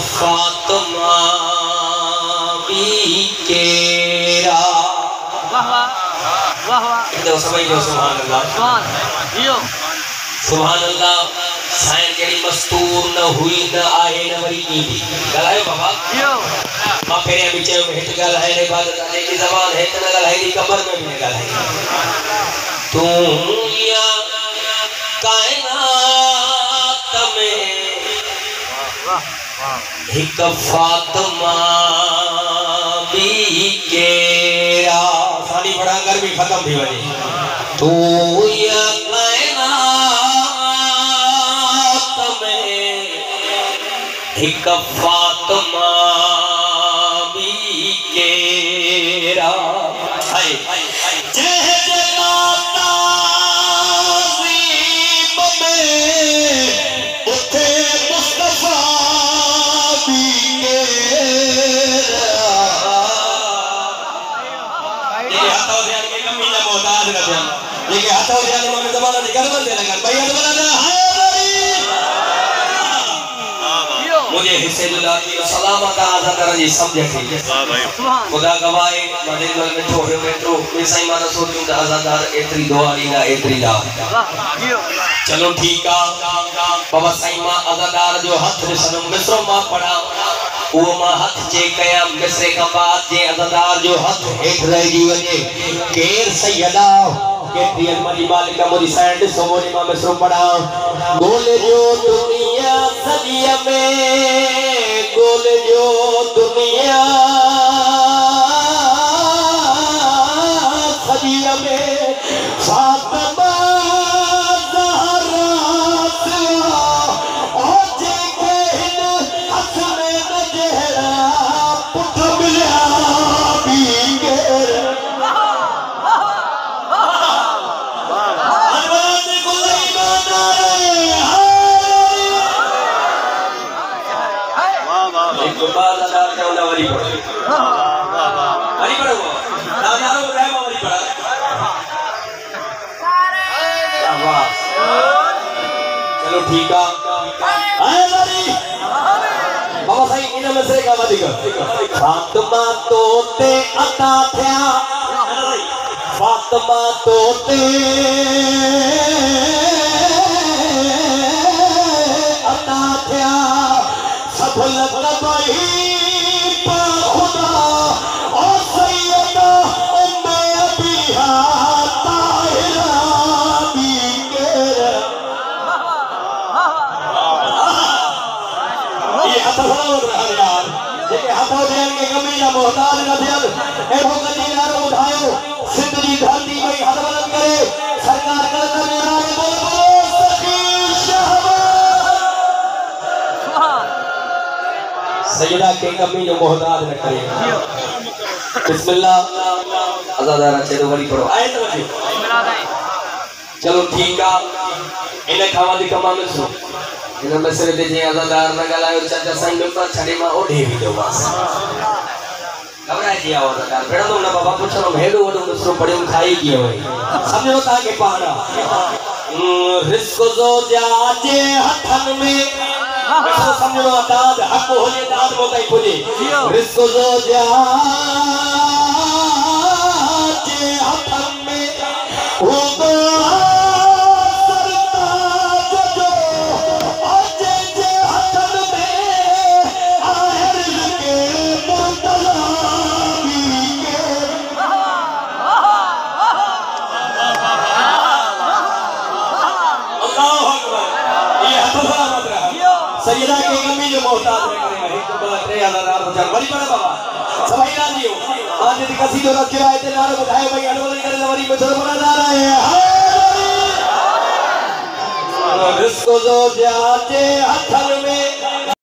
फातिमा भी केरा वाह वाह वाह दो समय जो सुभान अल्लाह सुभान अल्लाह साईं केड़ी मस्तूर न हुई न आहे न वरी की गलायो बाबा मां पेरे बीच में हित गल है रे इबादत आहे की ज़बान है त न गल है दी कब्र में भी गल है तू या कायनात में हिक फातिमा भी केरा साडी बड़ा गर्मी खत्म थी वनी तू या हिक फातिमा भी केरा हाय जह जगाता ज़ीब में उठे मुस्तफा भी केरा ये हाथों से के कमी ना मोहताज न थे ये हाथों से में ज़माना निकल बंदे लगा भैया ज़माना है मुझे हिस्से दुलाती सलामत आज़ाद जी समझ थी खुदा गवाए मदीनल में ठोरे में तो मैं सही माना सोचूं त आज़ादार एतरी दुआ ॾींदा एतरी दा चलो ठीक आ बाबा सही मां आज़ादार जो हथ ॾिसणो मिसरो मां पढ़ा वो मां हथ जे कया मिसरे का बाद जे आज़ादार जो हथ हेठ रही वने केर सैयदा केतरी अलमरी मालिका मोदी साइड सोमोनी मां मिसरो पढ़ा गोल जो दुनिया सदिया में गोल जो दुनिया सदिया में फातिमा ज़हरा और जे कहन असमे न जहरा पुठ मिलिया भी केर चलो ठीक है बाबा साईं इन मसले का वधिक फातिमा तोते अता थिया फातिमा तोते अता थिया सब लक़ब पा खुदा और सैयदा उम्मे अबीहा ताहिरा भी केरा ये हथ फलावत रहा यार जेके हथों देन के कमी ना मोहताज न थियन एहो कदीदार उठायो सिंध जी धरती में हथ बुलंद करे सरकार करता मेरा बोल बोलो सखी शहबाज सैयदा के कमी जो मोहताज न करे बिस्मिल्लाह आज़ादार चलो वरी पढ़ो आए तो चलो ठीक आ इन खावा दी कमा में सो इन मसले ते जे आज़ादार न गलायो चाचा संग तो छड़े मा ओढे भी दो बस घबराए जी आओ आज़ादार भेड़ो तो ना बाबा पूछो भेड़ो वडो दूसरो पढ़ियो खाई कियो है समझो ता के पहाड़ा रिस्क जो जाचे हथन में तो समझो दाद हक होले दाद मोताई पुजे रिस्क जो जाचे हथन में हो सैयदा के कमी जो मोहताज में करेगा एक तो 3000 बड़ी बड़ा बाबा सभी राजियो आज दी कसी जो रखे आए थे नारे उठाए भाई अनवल करे वरी में सर बना जा रहे हैं रिस्क जो जाचे हथन में